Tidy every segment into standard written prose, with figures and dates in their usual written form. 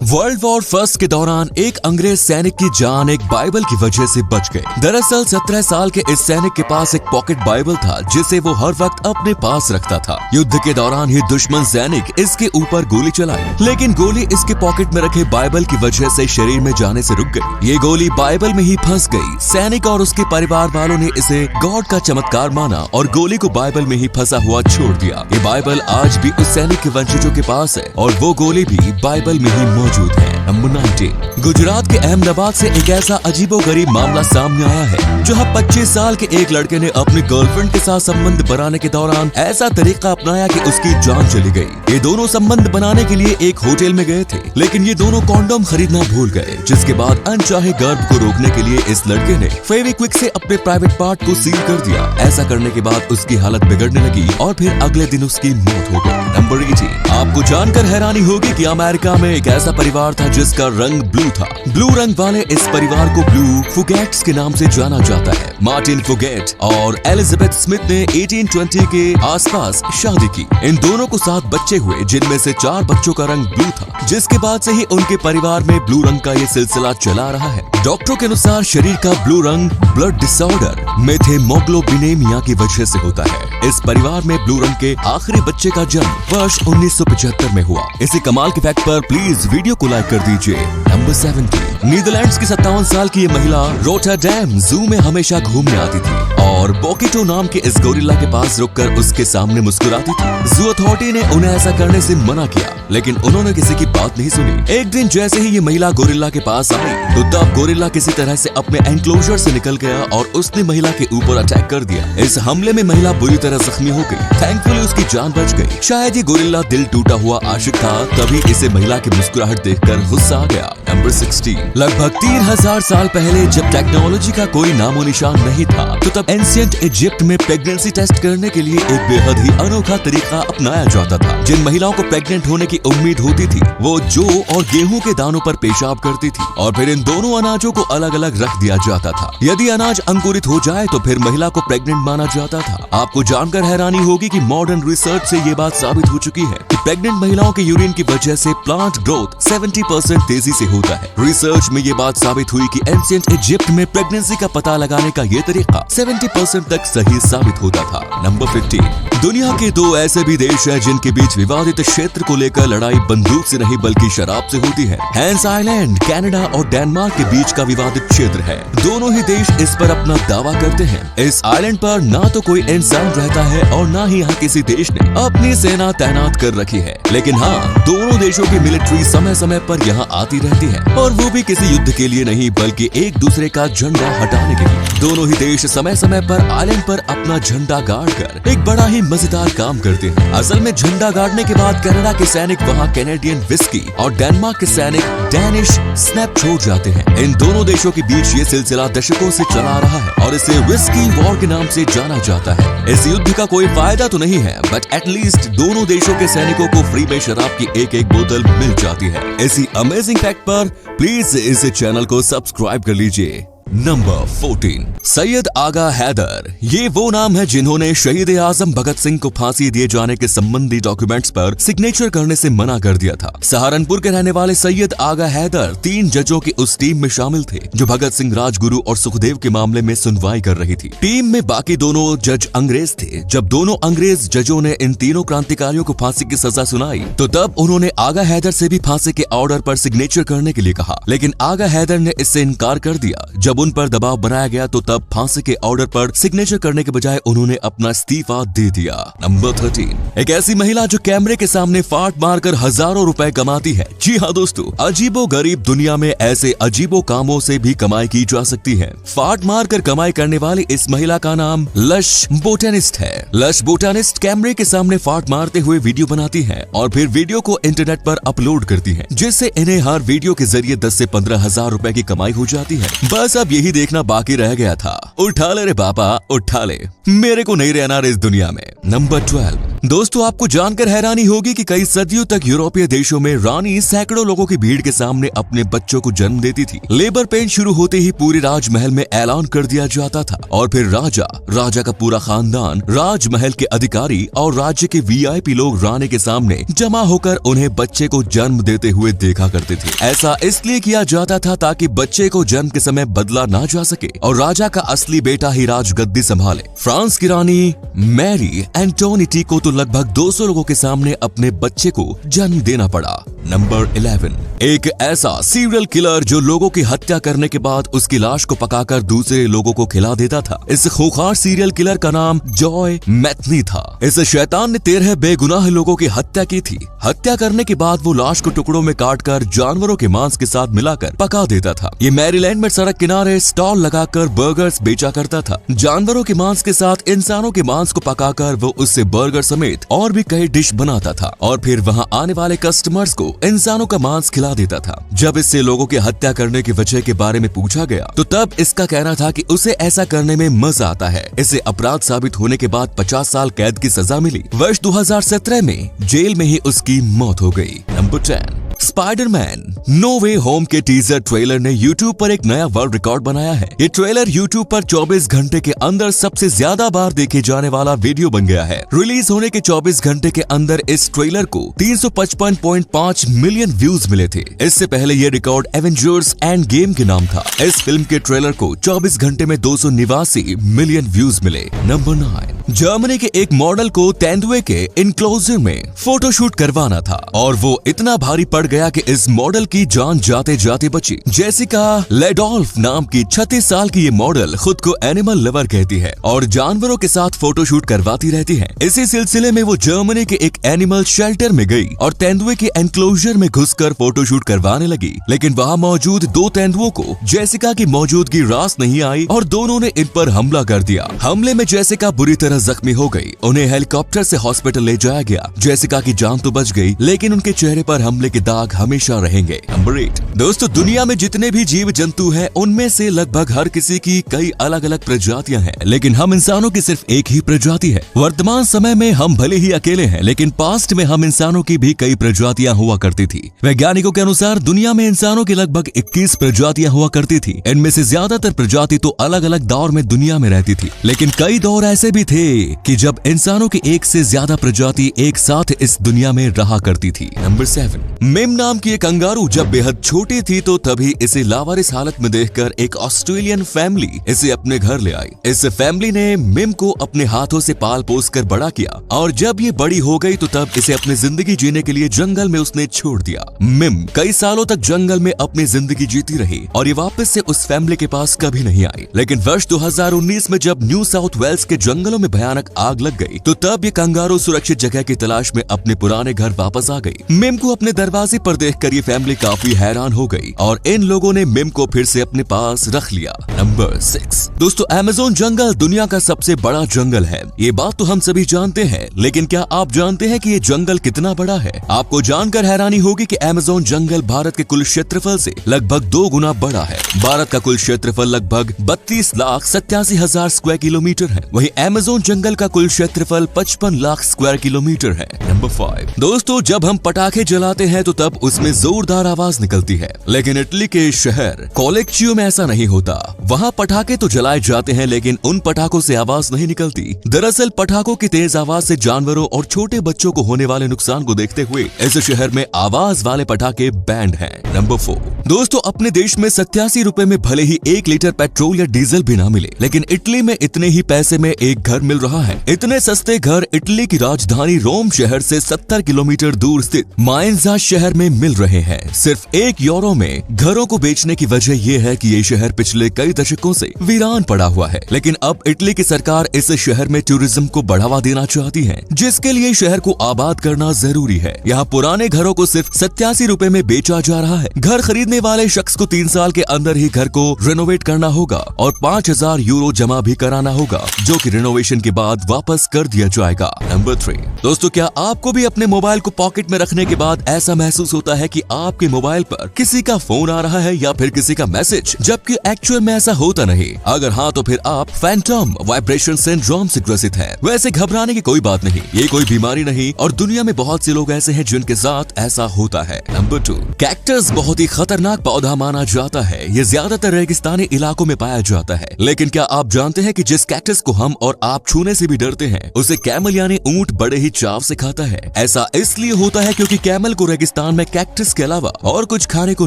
World war first के दौरान एक अंग्रेज सैनिक की जान एक बाइबल की वजह से बच गई। दरअसल 17 साल के इस सैनिक के पास एक पॉकेट बाइबल था जिसे वो हर वक्त अपने पास रखता था। युद्ध के दौरान ही दुश्मन सैनिक इसके ऊपर गोली चलाई, लेकिन गोली इसके पॉकेट में रखे बाइबल की वजह से शरीर में जाने से रुक गई। ये गोली बाइबल में ही फंस गई। सैनिक और उसके परिवार वालों ने इसे गॉड का चमत्कार माना और गोली को बाइबल में ही फंसा हुआ छोड़ दिया। ये बाइबल आज भी उस सैनिक के वंशजों के पास है और वो गोली भी बाइबल में ही मौजूद है। नंबर 19। गुजरात के अहमदाबाद से एक ऐसा अजीबोगरीब मामला सामने आया है जहां 25 साल के एक लड़के ने अपनी गर्लफ्रेंड के साथ संबंध बनाने के दौरान ऐसा तरीका अपनाया कि उसकी जान चली गई। ये दोनों संबंध बनाने के लिए एक होटल में गए थे, लेकिन ये दोनों कॉन्डोम खरीदना भूल गए, जिसके बाद अनचाहे गर्भ को रोकने के लिए इस लड़के ने फेविक्विक से अपने प्राइवेट पार्ट को सील कर दिया। ऐसा करने के बाद उसकी हालत बिगड़ने लगी और फिर अगले दिन उसकी मौत हो गई। नंबर 18। आपको जानकर हैरानी होगी कि अमेरिका में एक ऐसा परिवार था जिसका रंग ब्लू था। ब्लू रंग वाले इस परिवार को ब्लू फुगेट्स के नाम से जाना जाता है। मार्टिन फुगेट और एलिजाबेथ स्मिथ ने 1820 के आसपास शादी की। इन दोनों को 7 बच्चे हुए, जिनमें से 4 बच्चों का रंग ब्लू था, जिसके बाद से ही उनके परिवार में ब्लू रंग का ये सिलसिला चला रहा है। डॉक्टरों के अनुसार शरीर का ब्लू रंग ब्लड डिसऑर्डर मेथेमोग्लोबिनेमिया की वजह से होता है। इस परिवार में ब्लू रंग के आखिरी बच्चे का जन्म वर्ष 1975 में हुआ। इसी कमाल के फैक्ट पर प्लीज वीडियो को लाइक कर दीजिए। नंबर 17। नीदरलैंड्स की 57 साल की ये महिला रोटरडैम जू में हमेशा घूमने आती थी और बोकिटो नाम के इस गोरिल्ला के पास रुककर उसके सामने मुस्कुराती थी। जू अथॉरिटी ने उन्हें ऐसा करने से मना किया, लेकिन उन्होंने किसी की बात नहीं सुनी। एक दिन जैसे ही ये महिला गोरिल्ला के पास आई तो तब गोरिल्ला किसी तरह से अपने एनक्लोजर से निकल गया और उसने महिला के ऊपर अटैक कर दिया। इस हमले में महिला बुरी तरह जख्मी हो गई। थैंकफुली उसकी जान बच गई। शायद ये गोरिल्ला दिल टूटा हुआ आशिक था, तभी इसे महिला की मुस्कुराहट देखकर गुस्सा आ गया। नंबर 16। लगभग 3000 साल पहले जब टेक्नोलॉजी का कोई नामो निशान नहीं था, तो तब एंशिएंट इजिप्ट में प्रेगनेंसी टेस्ट करने के लिए एक बेहद ही अनोखा तरीका अपनाया जाता था। जिन महिलाओं को प्रेग्नेंट होने की उम्मीद होती थी वो जौ और गेहूं के दानों पर पेशाब करती थी और फिर इन दोनों अनाजों को अलग अलग रख दिया जाता था। यदि अनाज अंकुरित हो जाए तो फिर महिला को प्रेग्नेंट माना जाता था। आपको जानकर हैरानी होगी कि मॉडर्न रिसर्च से ये बात साबित हो चुकी है कि प्रेग्नेंट महिलाओं के यूरिन की वजह से प्लांट ग्रोथ 70% तेजी से होता है। रिसर्च में ये बात साबित हुई कि एंशिएंट इजिप्ट में प्रेगनेंसी का पता लगाने का ये तरीका 70% तक सही साबित होता था। नंबर 15। दुनिया के 2 ऐसे भी देश हैं जिनके बीच विवादित क्षेत्र को लेकर लड़ाई बंदूक से नहीं बल्कि शराब से होती है। हैंस आइलैंड कनाडा और डेनमार्क के बीच का विवादित क्षेत्र है। दोनों ही देश इस पर अपना दावा करते हैं। इस आइलैंड पर ना तो कोई इंसान रहता है और ना ही यहाँ किसी देश ने अपनी सेना तैनात कर रखी है, लेकिन हाँ, दोनों देशों की मिलिट्री समय समय पर यहाँ आती रहती है और वो भी किसी युद्ध के लिए नहीं बल्कि एक दूसरे का झंडा हटाने के लिए। दोनों ही देश समय समय पर आइलैंड पर अपना झंडा गाड़ कर एक बड़ा ही मजेदार काम करते हैं। असल में झंडा गाड़ने के बाद कनाडा के सैनिक वहाँ कैनेडियन विस्की और डेनमार्क के सैनिक डैनिश स्नैप छोड़ जाते हैं। इन दोनों देशों के बीच ये सिलसिला दशकों से चला रहा है और इसे विस्की वॉर के नाम से जाना जाता है। इस युद्ध का कोई फायदा तो नहीं है, बट एटलीस्ट दोनों देशों के सैनिकों को फ्री में शराब की एक बोतल मिल जाती है। इसी अमेजिंग फैक्ट पर प्लीज इस चैनल को सब्सक्राइब कर लीजिए। नंबर 14। सैयद आगा हैदर। ये वो नाम है जिन्होंने शहीद आजम भगत सिंह को फांसी दिए जाने के संबंधी डॉक्यूमेंट्स पर सिग्नेचर करने से मना कर दिया था। सहारनपुर के रहने वाले सैयद आगा हैदर 3 जजों की उस टीम में शामिल थे जो भगत सिंह, राजगुरु और सुखदेव के मामले में सुनवाई कर रही थी। टीम में बाकी दोनों जज अंग्रेज थे। जब दोनों अंग्रेज जजों ने इन तीनों क्रांतिकारियों को फांसी की सजा सुनाई तो तब उन्होंने आगा हैदर से भी फांसी के ऑर्डर पर सिग्नेचर करने के लिए कहा, लेकिन आगा हैदर ने इससे इनकार कर दिया। जब उन पर दबाव बनाया गया तो तब फांसी के ऑर्डर पर सिग्नेचर करने के बजाय उन्होंने अपना इस्तीफा दे दिया। नंबर 13। एक ऐसी महिला जो कैमरे के सामने फाट मारकर हजारों रुपए कमाती है। जी हाँ दोस्तों, अजीबो गरीब दुनिया में ऐसे अजीबो कामों से भी कमाई की जा सकती है। फाट मारकर कमाई करने वाली इस महिला का नाम लश बोटेनिस्ट है। लश बोटेनिस्ट कैमरे के सामने फाट मारते हुए वीडियो बनाती है और फिर वीडियो को इंटरनेट पर अपलोड करती है, जिससे इन्हें हर वीडियो के जरिए 10 से 15 हजार रुपए की कमाई हो जाती है। बस अब अब यही देखना बाकी रह गया था। उठा ले रे बाबा उठा ले, मेरे को नहीं रहना रे इस दुनिया में। नंबर 12। दोस्तों आपको जानकर हैरानी होगी कि कई सदियों तक यूरोपीय देशों में रानी सैकड़ों लोगों की भीड़ के सामने अपने बच्चों को जन्म देती थी। लेबर पेन शुरू होते ही पूरे राजमहल में ऐलान कर दिया जाता था और फिर राजा का पूरा खानदान, राजमहल के अधिकारी और राज्य के वीआईपी लोग रानी के सामने जमा होकर उन्हें बच्चे को जन्म देते हुए देखा करते थे। ऐसा इसलिए किया जाता था ताकि बच्चे को जन्म के समय बदला ना जा सके और राजा का असली बेटा ही राजगद्दी संभाले। फ्रांस की रानी मैरी एंटोनिटी को तो लगभग 200 लोगों के सामने अपने बच्चे को जन्म देना पड़ा। नंबर 11। एक ऐसा सीरियल किलर जो लोगों की हत्या करने के बाद उसकी लाश को पकाकर दूसरे लोगों को खिला देता था। इस खूंखार सीरियल किलर का नाम जॉय मैथनी था। इस शैतान ने 13 बेगुनाह लोगों की हत्या की थी। हत्या करने के बाद वो लाश को टुकड़ों में काटकर जानवरों के मांस के साथ मिलाकर पका देता था। ये मैरीलैंड में सड़क किनारे स्टॉल लगाकर बर्गर्स बेचा करता था। जानवरों के मांस के साथ इंसानों के मांस को पकाकर वो उससे बर्गर समेत और भी कई डिश बनाता था और फिर वहाँ आने वाले कस्टमर्स को इंसानों का मांस खिला देता था। जब इससे लोगों की हत्या करने की वजह के बारे में पूछा गया तो तब इसका कहना था कि उसे ऐसा करने में मजा आता है। इसे अपराध साबित होने के बाद 50 साल कैद की सजा मिली। वर्ष 2017 में जेल में ही उसकी मौत हो गई। नंबर 10। स्पाइडरमैन नो वे होम के टीजर ट्रेलर ने YouTube पर एक नया वर्ल्ड रिकॉर्ड बनाया है। ये ट्रेलर YouTube पर 24 घंटे के अंदर सबसे ज्यादा बार देखे जाने वाला वीडियो बन गया है। रिलीज होने के 24 घंटे के अंदर इस ट्रेलर को 355.5 मिलियन व्यूज मिले थे। इससे पहले ये रिकॉर्ड एवेंजर्स एंड गेम के नाम था। इस फिल्म के ट्रेलर को 24 घंटे में 289 मिलियन व्यूज मिले। नंबर 9। जर्मनी के एक मॉडल को तेंदुए के इनक्लोजर में फोटोशूट करवाना था और वो इतना भारी पड़ गया कि इस मॉडल की जान जाते जाते बची। जेसिका लेडोल्फ नाम की 36 साल की ये मॉडल खुद को एनिमल लवर कहती है और जानवरों के साथ फोटोशूट करवाती रहती है। इसी सिलसिले में वो जर्मनी के एक एनिमल शेल्टर में गई और तेंदुए के एनक्लोजर में घुसकर फोटोशूट करवाने लगी। लेकिन वहाँ मौजूद 2 तेंदुओं को जेसिका की मौजूदगी रास नहीं आई और दोनों ने इन पर हमला कर दिया। हमले में जेसिका बुरी तरह जख्मी हो गई। उन्हें हेलीकॉप्टर से हॉस्पिटल ले जाया गया। जेसिका की जान तो बच गई लेकिन उनके चेहरे पर हमले के दाग हमेशा रहेंगे। नंबर 8। दोस्तों दुनिया में जितने भी जीव जंतु हैं उनमें से लगभग हर किसी की कई अलग अलग प्रजातियां हैं, लेकिन हम इंसानों की सिर्फ एक ही प्रजाति है। वर्तमान समय में हम भले ही अकेले हैं लेकिन पास्ट में हम इंसानों की भी कई प्रजातियां हुआ करती थी। वैज्ञानिकों के अनुसार दुनिया में इंसानों की लगभग 21 प्रजातियां हुआ करती थी। इनमें से ज्यादातर प्रजाति तो अलग अलग दौर में दुनिया में रहती थी, लेकिन कई दौर ऐसे भी थे कि जब इंसानों की एक से ज्यादा प्रजाति एक साथ इस दुनिया में रहा करती थी। नंबर 7। मिम नाम की एक कंगारू जब बेहद छोटी थी तो तभी इसे लावारिस हालत में देखकर एक ऑस्ट्रेलियन फैमिली इसे अपने घर ले आई। इस फैमिली ने मिम को अपने हाथों से पाल पोस कर बड़ा किया और जब ये बड़ी हो गई तो तब इसे अपनी जिंदगी जीने के लिए जंगल में उसने छोड़ दिया। मिम कई सालों तक जंगल में अपनी जिंदगी जीती रही और ये वापस से उस फैमिली के पास कभी नहीं आई। लेकिन वर्ष 2019 में जब न्यू साउथ वेल्स के जंगलों में भयानक आग लग गई तो तब ये कंगारू सुरक्षित जगह की तलाश में अपने पुराने घर वापस आ गई। मिम को अपने दरवाजे पर देखकर ये फैमिली काफी हैरान हो गई और इन लोगों ने मिम को फिर से अपने पास रख लिया। नंबर 6। दोस्तों अमेज़न जंगल दुनिया का सबसे बड़ा जंगल है। ये बात तो हम सभी जानते हैं, लेकिन क्या आप जानते हैं कि ये जंगल कितना बड़ा है? आपको जानकर हैरानी होगी कि अमेज़न जंगल भारत के कुल क्षेत्रफल से लगभग 2 गुना बड़ा है। भारत का कुल क्षेत्रफल लगभग 32,87,000 स्क्वायर किलोमीटर है। वहीं अमेज़न जंगल का कुल क्षेत्रफल 55 लाख स्क्वायर किलोमीटर है। नंबर 5। दोस्तों जब हम पटाखे जलाते हैं तो तब उसमें जोरदार आवाज निकलती है, लेकिन इटली के शहर कोलेक्चियो में ऐसा नहीं होता। वहाँ पटाखे तो जलाए जाते हैं लेकिन उन पटाखों से आवाज नहीं निकलती। दरअसल पटाखों की तेज आवाज से जानवरों और छोटे बच्चों को होने वाले नुकसान को देखते हुए इस शहर में आवाज वाले पटाखे बैंड हैं। नंबर 4। दोस्तों अपने देश में 87 रुपए में भले ही 1 लीटर पेट्रोल या डीजल भी ना मिले, लेकिन इटली में इतने ही पैसे में एक घर मिल रहा है। इतने सस्ते घर इटली की राजधानी रोम शहर से 70 किलोमीटर दूर स्थित माइंजा शहर में मिल रहे हैं। सिर्फ 1 यूरो में घरों को बेचने की वजह यह है कि ये शहर पिछले कई दशकों से वीरान पड़ा हुआ है, लेकिन अब इटली की सरकार इस शहर में टूरिज्म को बढ़ावा देना चाहती है, जिसके लिए शहर को आबाद करना जरूरी है। यहाँ पुराने घरों को सिर्फ 87 रुपए में बेचा जा रहा है। घर खरीदने वाले शख्स को 3 साल के अंदर ही घर को रेनोवेट करना होगा और 5000 यूरो जमा भी कराना होगा, जो कि रेनोवेशन के बाद वापस कर दिया जाएगा। नंबर 3। दोस्तों क्या आपको भी अपने मोबाइल को पॉकेट में रखने के बाद ऐसा महसूस महसूस होता है कि आपके मोबाइल पर किसी का फोन आ रहा है या फिर किसी का मैसेज, जबकि एक्चुअल में ऐसा होता नहीं। अगर हाँ तो फिर आप फैंटम वाइब्रेशन सिंड्रोम से ग्रसित हैं। वैसे घबराने की कोई बात नहीं, ये कोई बीमारी नहीं और दुनिया में बहुत से लोग ऐसे हैं जिनके साथ ऐसा होता है। नंबर 2, कैक्टस बहुत ही खतरनाक पौधा माना जाता है। ये ज्यादातर रेगिस्तानी इलाकों में पाया जाता है, लेकिन क्या आप जानते हैं कि जिस कैक्टस को हम और आप छूने से भी डरते हैं, उसे कैमल यानी ऊंट बड़े ही चाव से खाता है। ऐसा इसलिए होता है क्योंकि कैमल को रेगिस्तान में कैक्टस के अलावा और कुछ खाने को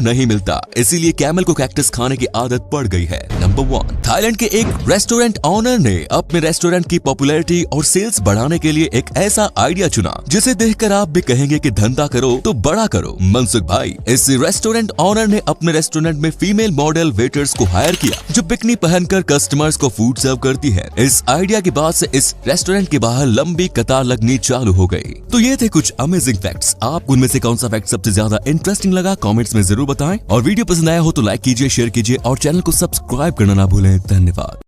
नहीं मिलता, इसीलिए कैमल को कैक्टस खाने की आदत पड़ गई है। नंबर 1, थाईलैंड के एक रेस्टोरेंट ऑनर ने अपने रेस्टोरेंट की पॉपुलैरिटी और सेल्स बढ़ाने के लिए एक ऐसा आइडिया चुना जिसे देखकर आप भी कहेंगे कि धंधा करो तो बड़ा करो। मनसुख भाई, इस रेस्टोरेंट ऑनर ने अपने रेस्टोरेंट में फीमेल मॉडल वेटर्स को हायर किया जो बिकनी पहनकर कस्टमर्स को फूड सर्व करती है। इस आइडिया के बाद से इस रेस्टोरेंट के बाहर लंबी कतार लगनी चालू हो गई। तो ये थे कुछ अमेजिंग फैक्ट्स। आपको उनमें से कौन सा फैक्ट सबसे ज्यादा इंटरेस्टिंग लगा कमेंट्स में जरूर बताएं, और वीडियो पसंद आया हो तो लाइक कीजिए, शेयर कीजिए और चैनल को सब्सक्राइब करना ना भूलें। धन्यवाद।